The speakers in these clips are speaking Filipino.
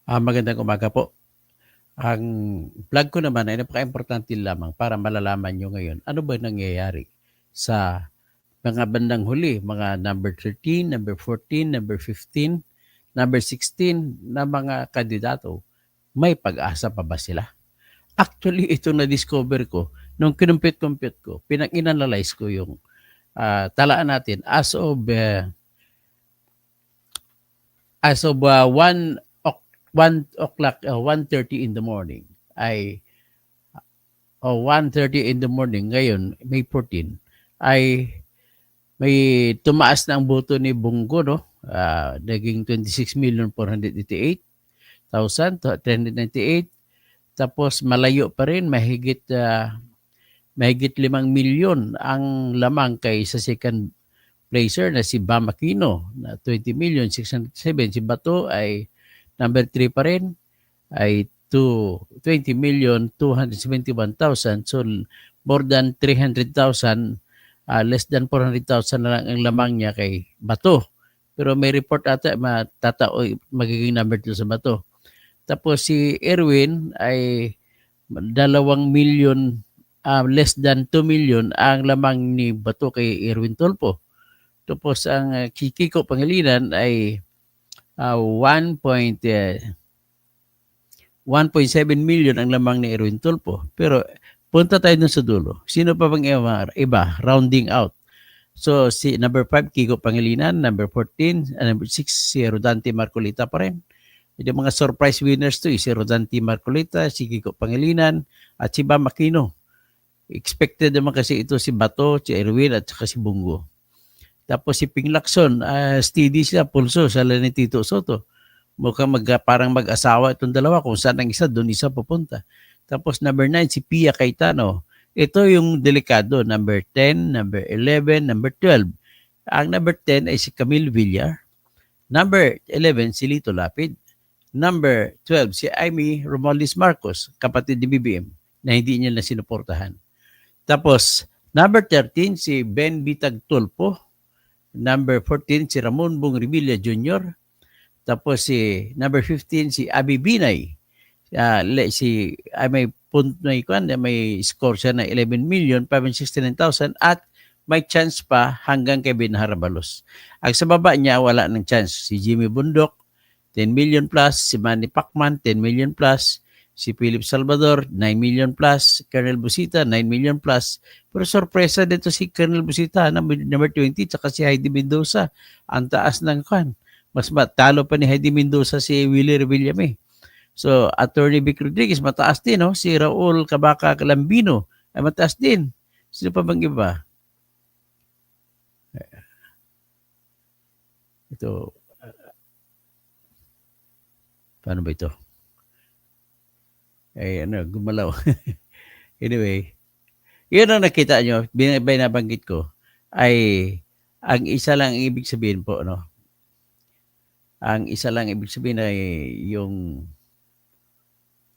Magandang umaga po. Ang vlog ko naman ay napakaimportante lamang para malalaman niyo ngayon ano ba nangyayari sa mga bandang huli, mga number 13, number 14, number 15, number 16 na mga kandidato. May pag-asa pa ba sila? Actually, ito na-discover ko nung kinumpit-kumpit ko, pinag-inanalyze ko yung talaan natin as of 1 o'clock, 1:30 in the morning ay 1:30 in the morning ngayon, May 14, ay may tumaas na ang boto ni Bongo, no? Naging 26,488,398. Tapos malayo pa rin, mahigit 5 milyon ang lamang kay sa second placer na si Bam Aquino na 20,607,000. Si Bato ay number 3 pa rin, ay 20,271,000. So, more than 300,000, less than 400,000 na lang ang lamang niya kay Bato. Pero may report ata magiging number 2 sa Bato. Tapos si Erwin ay 2 milyon, less than 2 million ang lamang ni Bato kay Erwin Tolpo. Tapos ang Kiko Pangilinan ay 1.7 million ang lamang ni Erwin Tulfo. Pero punta tayo dun sa dulo. Sino pa bang iba? Rounding out. So si number 5, Kiko Pangilinan. Number 14, number 6, si Rodante Marcolita pa rin. Yung mga surprise winners to, si Rodante Marcolita, si Kiko Pangilinan, at si Bam Aquino. Expected naman kasi ito si Bato, si Erwin, at saka si Bungo. Tapos si Ping Lacson, steady siya, pulso, sala ni Tito Soto. Mukhang parang mag-asawa itong dalawa. Kung saan ang isa, doon isa pupunta. Tapos number 9, si Pia Cayetano. Ito yung delikado. Number 10, number 11, number 12. Ang number 10 ay si Camille Villar. Number 11, si Lito Lapid. Number 12, si Amy Romualdez Marcos, kapatid ni BBM, na hindi niya na sinuportahan. Tapos, number 13, si Ben Bitag Tulpo. Number 14, si Ramon Bong Revilla Jr. Tapos si number 15, si Abi Binay. May score siya na 11,569,000 at may chance pa hanggang kay Benhar Abalos. Ang sa baba niya, wala ng chance. Si Jimmy Bundok, 10 million plus. Si Manny Pacman, 10 million plus. Si Philip Salvador, 9 million plus. Colonel Busita, 9 million plus. Pero sorpresa dito si Colonel Busita, number 20, tsaka si Heidi Mendoza. Ang taas ng kan. Mas matalo pa ni Heidi Mendoza si Willie Revillame. So, Attorney Vic Rodriguez, mataas din, no? Si Raul Cabaca Calambino, ay mataas din. Sino pa bang iba? Ito, paano ba ito? Gumalaw. Anyway, yun ang nakita nyo, binabanggit ko, ay ang isa lang ibig sabihin po, no? Ang isa lang ibig sabihin ay yung,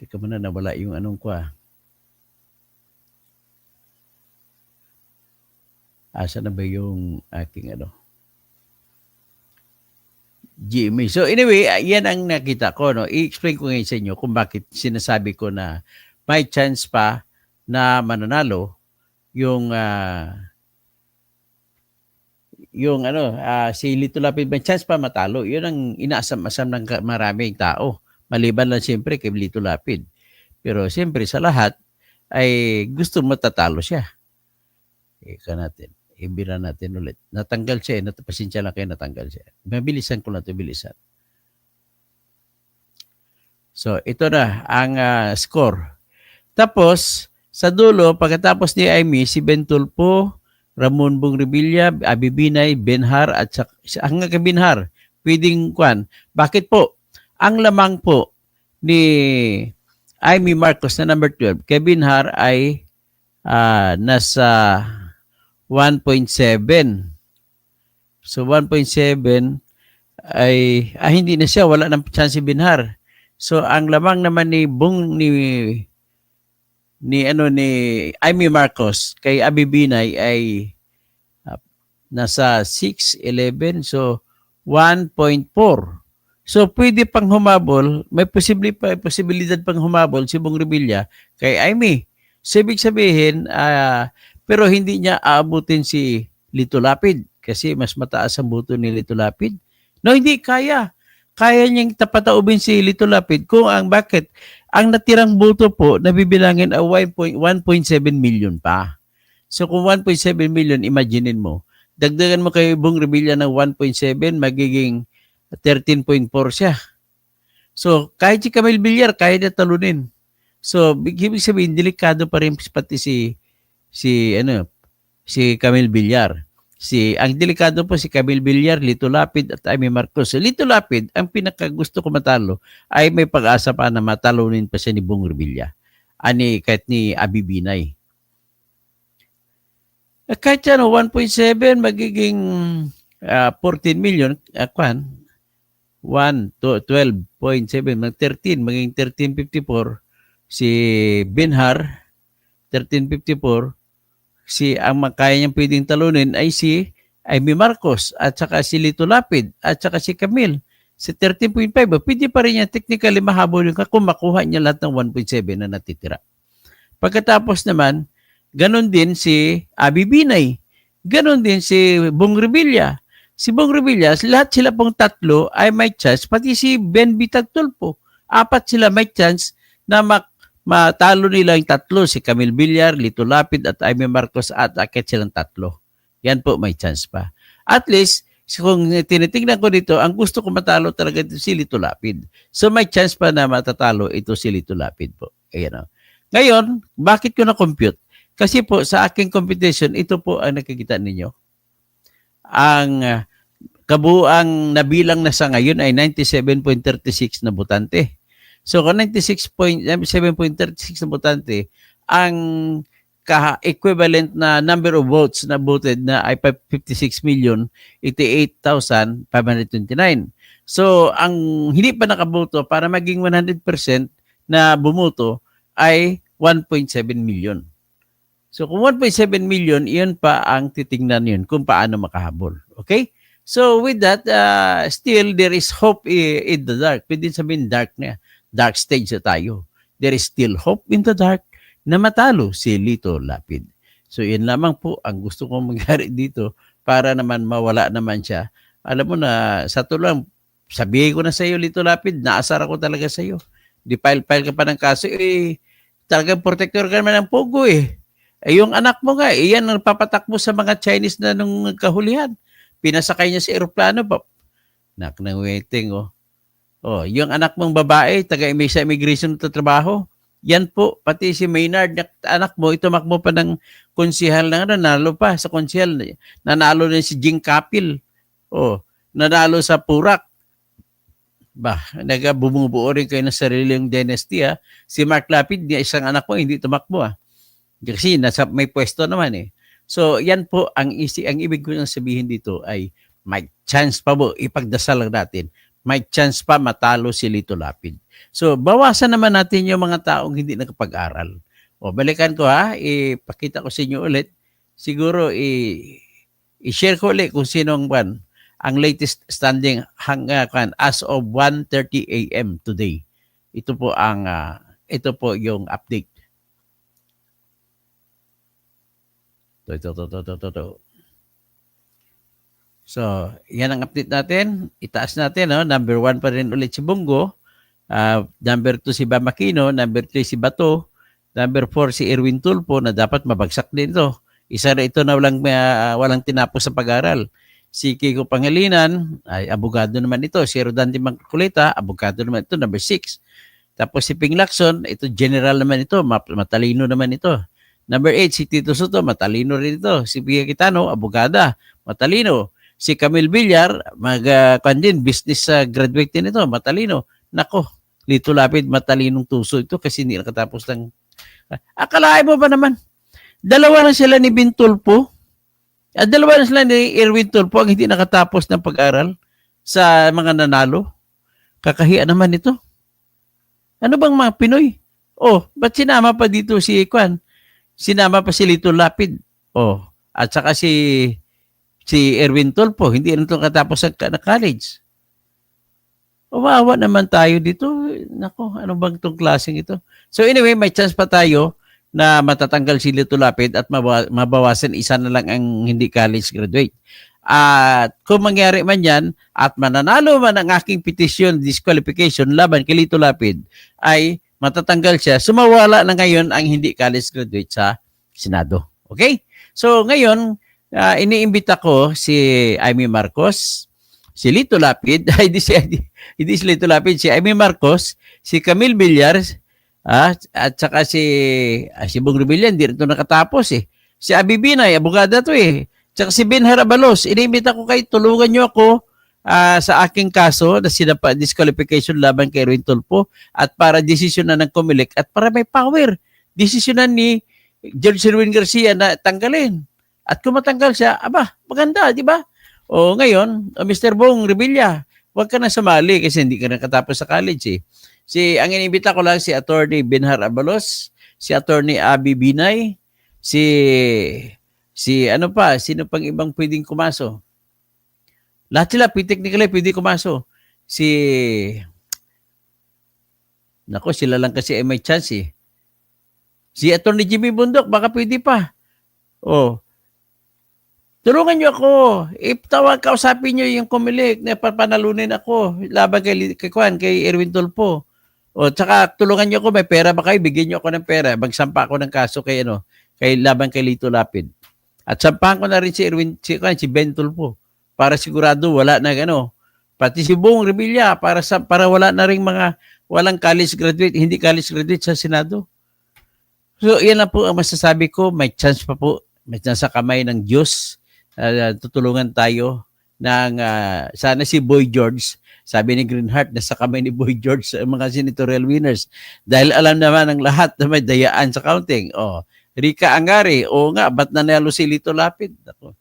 teka muna, nawala yung anong ko. Asa na ba yung aking GMA. So anyway, yan ang nakita ko, no? I-explain ko ngayon sa inyo kung bakit sinasabi ko na may chance pa na mananalo yung si Lito Lapid, may chance pa matalo. Yun ang inaasam-asam ng maraming tao. Maliban lang siyempre kay Lito Lapid. Pero siyempre sa lahat ay gusto matatalo siya. Ika natin. Ibira natin ulit. Natanggal siya. Pasensya lang kayo, natanggal siya. Mabilisan ko na ito, bilisan. So, ito na ang score. Tapos, sa dulo, pagkatapos ni Amy, si Ben Tulpo, Ramon Bong Revilla, Abi Binay, Benhar, at hanggang kay Benhar, pwedeng kwan. Bakit po? Ang lamang po ni Amy Marcos na number 12, kay Benhar ay nasa 1.7. So 1.7 ay hindi na siya, wala nang chance si Benhar. So ang lamang naman ni Amy Marcos kay Abi Binay ay nasa 6.11, so 1.4. So, pwede pang humabol, may posibilidad pang humabol si Bong Revilla kay Amy. So, ibig sabihin, pero hindi niya aabutin si Lito Lapid kasi mas mataas ang boto ni Lito Lapid. No, hindi kaya. Kaya niyang tapataubin si Lito Lapid kung bakit? Ang natirang boto po, nabibilangin ay 1.7 million pa. So kung 1.7 million, imaginein mo, dagdagan mo kay Bong Revilla ng 1.7, magiging 13.4 siya. So kahit si Camille Villar, kaya niya talunin. So ibig sabihin, delikado pa rin pati si Camille Villar. Ang delikado po si Camille Villar, Lito Lapid at Amy Marcos. So, Lito Lapid, ang pinakagusto ko matalo ay may pag-asa pa na matalunin pa siya ni Bong Revilla. Kahit ni Abi Binay. Kahit yan, 1.7 magiging 14 million, 12.7, 13, magiging 13.54. Si Binhar, 13.54. Ang kaya niyang pwedeng talunin ay si Amy Marcos at saka si Lito Lapid at saka si Camille. Si 13.5, pwede pa rin niya technically mahabol yung kung makuha niya lahat ng 1.7 na natitira. Pagkatapos naman, ganon din si Abi Binay. Ganon din si Bong Revilla. Si Bong Revilla, lahat sila pong tatlo ay may chance, pati si Ben Bitagtulpo. 4 sila may chance na matalo nila yung tatlo, si Camille Villar, Lito Lapid at Amy Marcos at akit silang tatlo. Yan po, may chance pa. At least, kung tinitingnan ko dito, ang gusto ko matalo talaga ito si Lito Lapid. So may chance pa na matatalo ito si Lito Lapid po. Ayan o. Ngayon, bakit ko na-compute? Kasi po sa aking competition, ito po ang nakikita ninyo. Ang kabuang nabilang na sa ngayon ay 97.36 na botante. So kung 97.36 na botante, ang equivalent na number of votes na voted na ay 56,088,529. So ang hindi pa nakaboto para maging 100% na bumoto ay 1.7 million. So kung 1.7 million, iyon pa ang titingnan yun kung paano makahabol. Okay? So with that, still there is hope in the dark. Pwede sabihin dark na. Dark stage na tayo. There is still hope in the dark na matalo si Lito Lapid. So yun lamang po ang gusto kong mangyari dito para naman mawala naman siya. Alam mo na, sa tulang, sabihin ko na sa iyo, Lito Lapid, naasar ako talaga sa iyo. Di file-file ka pa ng kaso, talagang protector ka naman ng Pogo yung anak mo nga, yan ang papatakbo sa mga Chinese na nung kahulihan. Pinasakay niya sa eroplano pa. Nak ng waiting, yung anak mong babae, sa immigration na trabaho, yan po, pati si Maynard, anak mo, itumakbo pa ng konsihal na nanalo pa sa konsihal. Nanalo na si Jing Kapil. Nanalo sa Purak. Bumubuo rin kayo ng sariling dynasty. Si Mark Lapid, isang anak mo, hindi tumakbo. Kasi may pwesto naman So, yan po, ang ibig ko nang sabihin dito ay may chance pa po, ipagdasal lang natin, may chance pa matalo si Lito Lapid. So, bawasan naman natin yung mga taong hindi nakapag-aral. Balikan ko ipakita ko sa inyo ulit. Siguro, i-share ko ulit kung sino ang latest standing as of 1:30 a.m. today. Ito po yung update. Ito. So, yan ang update natin. Itaas natin, number 1 pa rin ulit si Bongo. Number 2 si Bamakino. Number 3 si Bato. Number 4 si Erwin Tulfo na dapat mabagsak din to. Isa na ito na walang tinapos sa pag-aral. Si Kiko Pangilinan, ay abogado naman ito. Si Rodante Marcoleta, abogado naman ito, number 6. Tapos si Ping Lacson, ito general naman ito, matalino naman ito. Number 8, si Tito Soto, matalino rin ito. Si Pia Quitano, abogada, matalino. Si Camille Villar, business graduate din ito, matalino. Nako, Lito Lapid, matalinong tuso ito kasi hindi nakatapos ng... Akalain mo ba naman? Dalawa na sila ni Bintulpo. Dalawa na sila ni Erwin Tulfo ang hindi nakatapos ng pag-aral sa mga nanalo. Kakahiya naman ito. Ano bang mga Pinoy? Ba't sinama pa dito si Kwan? Sinama pa si Lito Lapid. At saka si Erwin Tulfo, hindi rin ito katapos na college. Wawa naman tayo dito. Nako, ano bang itong klaseng ito? So anyway, may chance pa tayo na matatanggal si Lito Lapid at mabawasan isa na lang ang hindi college graduate. At kung mangyari man yan at mananalo man ang aking petition disqualification laban kay Lito Lapid ay matatanggal siya, sumawala na ngayon ang hindi college graduate sa Senado. Okay? So ngayon, iniimbita ko si Amy Marcos, si Lito Lapid, hindi si Lito Lapid, si Amy Marcos, si Camille Villar, at saka si Bong Revilla, hindi rin ito nakatapos eh. Si Abi Binay, abogada to eh. Tsaka si Ben Harabalos, iniimbita ko kayo, tulungan nyo ako sa aking kaso na sinapa disqualification laban kay Erwin Tulfo at para desisyon na ng Comelec at para may power. Desisyonan ni George Erwin Garcia na tanggalin. At kung matanggal siya, aba, maganda, di ba? O ngayon, Mr. Bong Revilla, huwag ka na sumali kasi hindi ka nakatapos sa college eh. Ang inibita ko lang si Attorney Benhar Abalos, si Attorney Abi Binay, sino pang ibang pwedeng kumaso? Lahat sila, technically, pwede kumaso. Sila lang kasi ay may chance eh. Si Attorney Jimmy Bundok, baka pwede pa. Tulungan niyo ako. Kausapin niyo yung Comelec na papanalunin ako laban kay Erwin Tulfo. Tsaka tulungan niyo ako, may pera ba kayo? Bigyan niyo ako ng pera. Magsampa ako ng kaso kay laban kay Lito Lapid. At sampahan ko na rin si Ben Tulfo para sigurado wala na pati si Bong Revilla para wala na ring mga walang college graduate, hindi college graduate sa Senado. So, yan lang po ang masasabi ko. May chance pa po. May chance sa kamay ng Diyos. Tutulungan tayo ng sana si Boy George. Sabi ni Greenheart, nasa kamay ni Boy George sa mga senatorial winners. Dahil alam naman ng lahat na may dayaan sa counting. Rika Angari, ba't nanalo si Lito Lapid? Ako,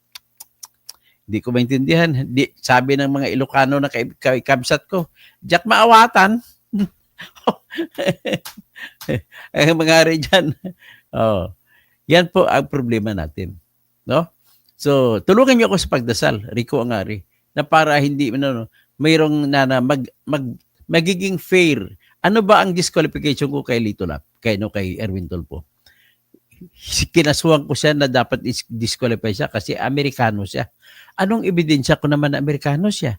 hindi ko maintindihan. Sabi ng mga Ilocano na kabsat ko, Jack maawatan. Ang mga dyan. Yan po ang problema natin. No? So, tulungan niyo ako sa pagdasal, Rico Angari, na para hindi, mayroong magiging fair. Ano ba ang disqualification ko kay Lito Lap? Kay Erwin Tulfo? Kinasuhan ko siya na dapat disqualify siya kasi Amerikano siya. Anong ebidensya ko naman na Amerikano siya?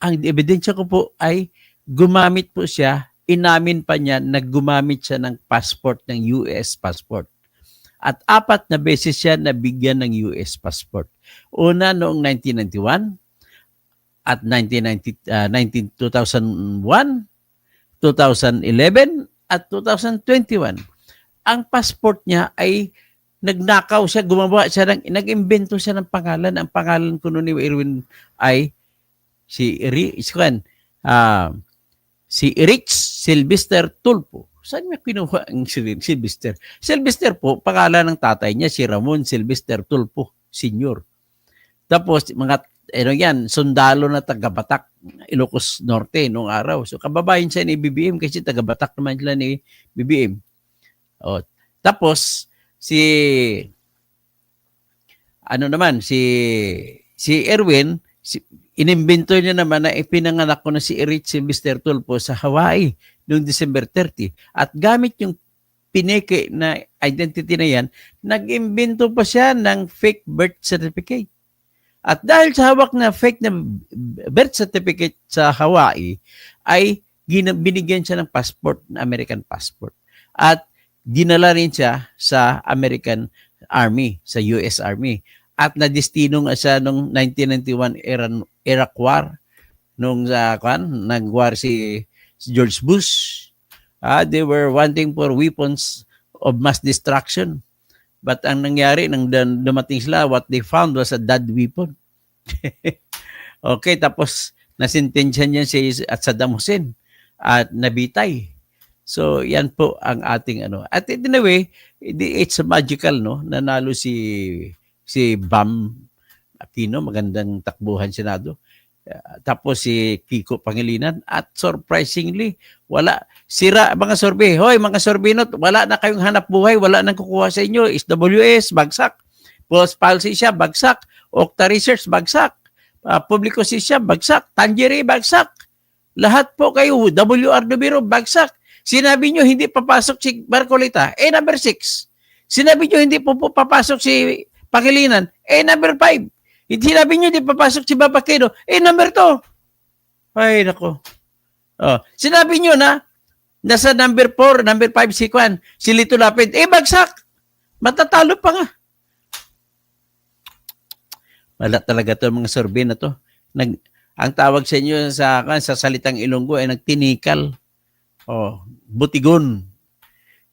Ang ebidensya ko po ay gumamit po siya, inamin pa niya na gumamit siya ng passport, ng US passport. At 4 na beses siya nabigyan ng US passport. Una noong 1991 at 2001, 2011 at 2021. Ang passport niya ay nagnakaw siya, nag-imbento siya ng pangalan. Ang pangalan ko noon ni Erwin ay si Rich Sylvester Tulfo. Saan niya kinuha ang Sylvester? Sylvester po, pangalan ng tatay niya, si Ramon Sylvester Tulfo Sr. Tapos, sundalo na taga-Batak, Ilocos Norte noong araw. So, kababayan siya ni BBM kasi taga-Batak naman sila ni BBM. Tapos, si Erwin, inimbento niya naman na ipinanganak ko na si Rich Sylvester Tulfo sa Hawaii noong December 30. At gamit yung pineke na identity na yan, nag-imbento pa siya ng fake birth certificate. At dahil sa hawak na fake na birth certificate sa Hawaii, ay binigyan siya ng passport, na American passport. At dinala rin siya sa American Army, sa US Army. At nadistino nga siya noong 1991 Iraq War, nung nag-war si George Bush. They were wanting for weapons of mass destruction. But ang nangyari, nang dumating sila, what they found was a dead weapon. Okay, tapos nasintensya niya si Saddam Hussein at nabitay. So, yan po ang ating At in a way, it's magical, no? Nanalo si Bam Aquino, magandang takbuhan Senado. Tapos si Kiko Pangilinan at surprisingly, mga sorbe. Hoy, mga sorbinot, wala na kayong hanap buhay, wala nang kukuha sa inyo. SWS, bagsak. Pulse Palsy siya, bagsak. Octa Research, bagsak. Publico siya, bagsak. Tangeray, bagsak. Lahat po kayo, WR numero, bagsak. Sinabi nyo hindi papasok si Marcolita, number 6. Sinabi nyo hindi po papasok si Pangilinan, number 5. Sinabi nyo hindi papasok si Babaqueno, number 2. Ay, nako. Oh, sinabi nyo na nasa number 4, number 5 si Kwan, si Lito Lapid, bagsak. Matatalo pa nga. Wala talaga to mga survey na to. Ang tawag sa inyo sa salitang Ilonggo ay nagtinikal. Oh, butigon.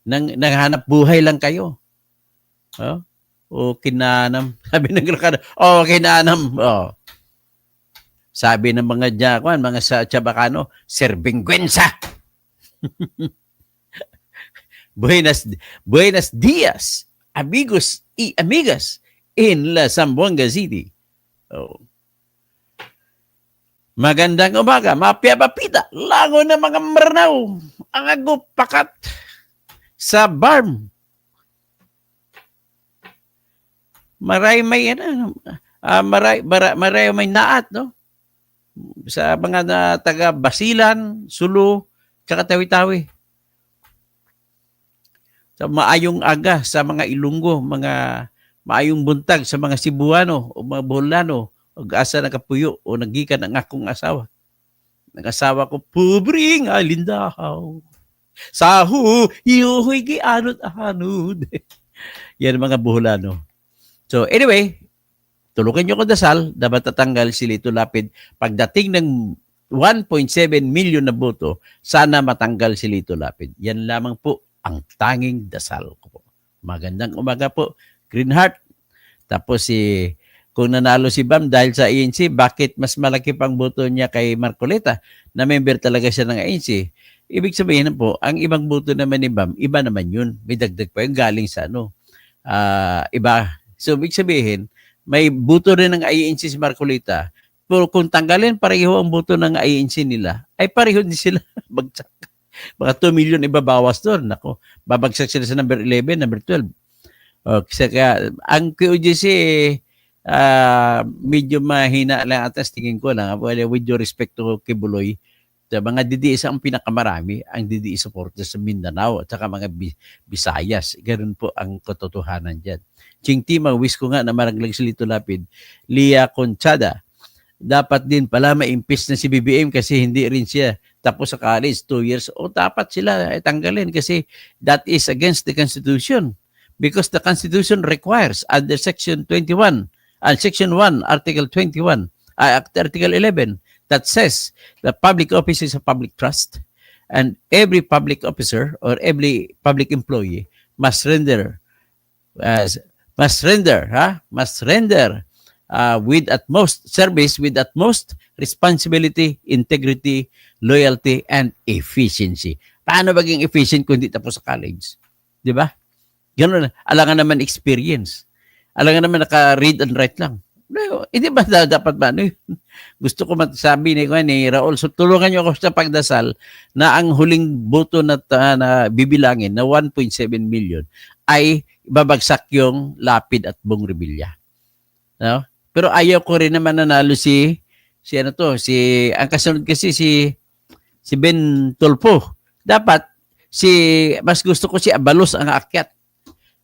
Nanghanap buhay lang kayo. Oh, kinanam. Sabi ng Ilocano, kinanam. Oh. Sabi ng mga Japan, mga sa Chabacano, Serbingüenza. Buenos dias, amigos y amigas in La Zamboanga City. Oh. Magandang umaga, mapya papita, lango ng mga maranaw, ang agupakat sa barm. Maray may may naat, no? Sa mga taga Basilan, Sulu, tsaka Tawi-Tawi. Sa maayong aga sa mga Ilonggo, mga maayong buntag sa mga Cebuano o mga Boholano, o asa nakapuyo o nagikan ang akong asawa. Ang asawa ko, pubring alindahaw. Sahu, iuhoy gianod-anod. Yan mga Boholano. So anyway, tulukan nyo ko dasal, dapat tatanggal si Lito Lapid. Pagdating ng 1.7 million na boto, sana matanggal si Lito Lapid. Yan lamang po ang tanging dasal ko po. Magandang umaga po, Green Heart. Tapos kung nanalo si Bam dahil sa ANC, bakit mas malaki pang boto niya kay Marcolita na member talaga siya ng ANC? Ibig sabihin po, ang ibang boto naman ni Bam, iba naman yun. May dagdag pa yung galing sa iba. So, ibig sabihin, may boto rin ng ANC si Marcolita. Pero kung tanggalin pareho ang boto ng ANC nila, ay pareho din sila bagsak. Mga 2 million ibabawas doon. Nako, babagsak sila sa number 11, number 12. Okay, kaya ang QGC medyo mahina lang atas tingin ko lang. With due respect to Kibuloy, sa mga DDS ang pinakamarami, ang DDS supporters sa Mindanao at saka mga Visayas. Ganun po ang katotohanan dyan. Ching Tima, wish ko nga na maraglag si Lito Lapid. Lia Conchada, dapat din pala ma-impeach na si BBM kasi hindi rin siya tapos sa college, 2 years. O dapat sila tanggalin kasi that is against the Constitution. Because the Constitution requires under Section 21, Section 1, Article 21, Article 11, that says the public office is a public trust and every public officer or every public employee must render with utmost service, with utmost responsibility, integrity, loyalty, and efficiency. Paano maging efficient kung hindi tapos sa college? Di ba? Ganun, alangan naman experience. Alangan naman naka-read and write lang. Hindi ba dapat ba? Gusto ko masabi ni Raul, so tulungan niyo ako sa pagdasal na ang huling boto na bibilangin na 1.7 million ay babagsak yung Lapid at Bong Revilla. No? Pero ayaw ko rin naman nanalo ang kasunod kasi si Ben Tulfo. Dapat mas gusto ko si Abalos ang aakyat.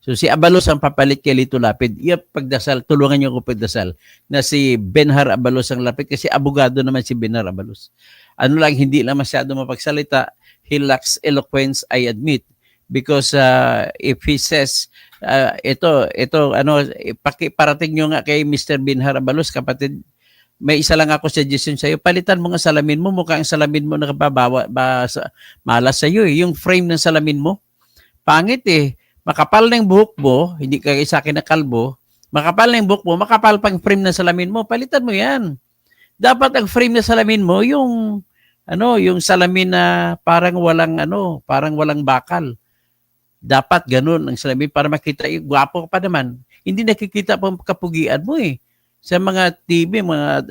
So si Abalos ang papalit kay Lito Lapid. Pagdasal, tulungan niyo ko pagdasal na si Benhar Abalos ang lapid kasi abogado naman si Benhar Abalos. Ano lang, hindi lang masyado mapagsalita. He lacks eloquence, I admit. Because if he says, parating nyo nga kay Mr. Benhar Abalos, kapatid, may isa lang ako suggestion sa'yo, palitan mo nga salamin mo, mukhang salamin mo malas sa'yo eh. Yung frame ng salamin mo, pangit eh. Makapal na yung buhok mo, hindi kaya sa akin na kalbo, makapal na yung buhok mo, makapal pang frame ng salamin mo, palitan mo yan. Dapat ang frame ng salamin mo, yung salamin na parang walang bakal. Dapat ganun ang salamin para makita, gwapo ka pa naman. Hindi nakikita pa ang kapugian mo eh. Sa mga TV, mga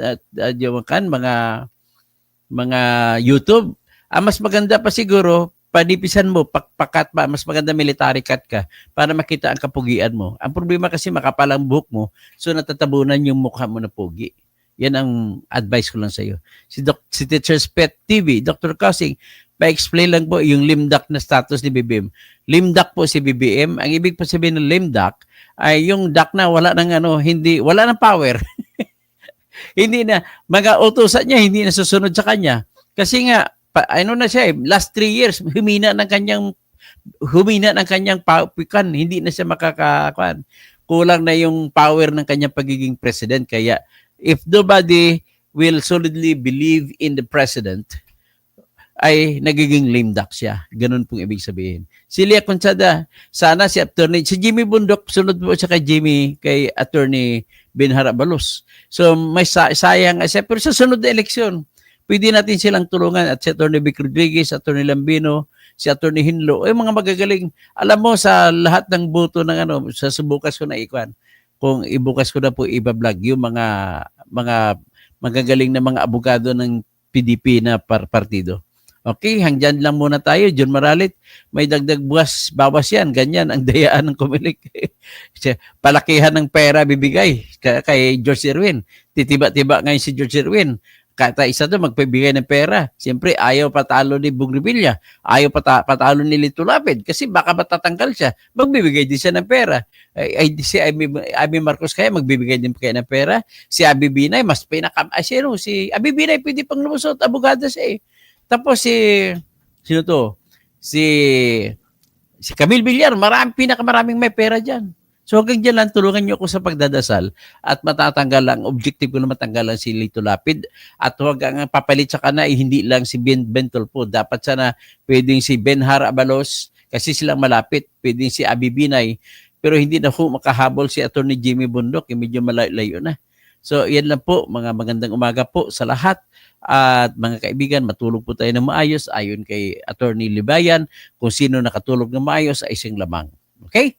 YouTube, mas maganda pa siguro, panipisan mo, pakpakat pa, mas maganda military cut ka para makita ang kapugian mo. Ang problema kasi makapal ang buhok mo, so natatabunan yung mukha mo na pugi. Yan ang advice ko lang sa iyo. Si Teacher's Pet TV, Dr. Kausing, pa-explain lang po yung limdak na status ni BBM. Limdak po si BBM. Ang ibig po sabihin ng limdak ay yung dak na wala ng wala ng power. Hindi na, mga utusan niya hindi na susunod sa kanya. Kasi nga, na siya last 3 years, humina ng kanyang pawikan, hindi na siya makakakuan. Kulang na yung power ng kanyang pagiging president. Kaya, if nobody will solidly believe in the president, ay nagiging lame duck siya. Ganun pong ibig sabihin. Si Lia Consada, sana si Jimmy Bundok, sunod po siya kay Attorney Benhara Balos. So may sayang siya, pero sa sunod na eleksyon, pwede natin silang tulungan at si Attorney Vic Rodriguez, Attorney Lambino, si Attorney Hinlo, ay mga magagaling. Alam mo, sa lahat ng boto ng sa subukas ko na ikuan, kung ibukas ko na po iba-vlog, yung mga magagaling na mga abogado ng PDP na partido. Okay, hanggang lang muna tayo. John Maralit, may dagdag bawas yan. Ganyan ang dayaan ng Comelec. Palakihan ng pera bibigay kay George Irwin. Titiba-tiba ngayon si George Irwin. Kata isa to magpibigay ng pera. Siyempre, ayaw patalo ni Bong Revilla. Ayaw patalo ni Lito Lapid. Kasi baka matatanggal siya. Magbibigay din siya ng pera. Si Amy Marcos kaya magbibigay din kaya ng pera. Si Abby Binay, mas si Abby Binay pwede pang lumusot. Abogado siya Tapos sino to? Si Camille Villar, pinakamaraming may pera diyan. So hanggang dyan lang, tulungan niyo ako sa pagdadasal at matatanggal lang, objective ko na matanggalan si Lito Lapid at huwag ang papalit sa kana, hindi lang si Ben Tulfo. Dapat sana pwedeng si Benhara Abalos kasi silang malapit, pwedeng si Abby Binay, pero hindi na po makahabol si Attorney Jimmy Bundok, medyo malayo na. So yan lang po, mga magandang umaga po sa lahat. At mga kaibigan, matulog po tayo ng maayos ayon kay Attorney Libayan. Kung sino nakatulog ng maayos ay isang lamang. Okay?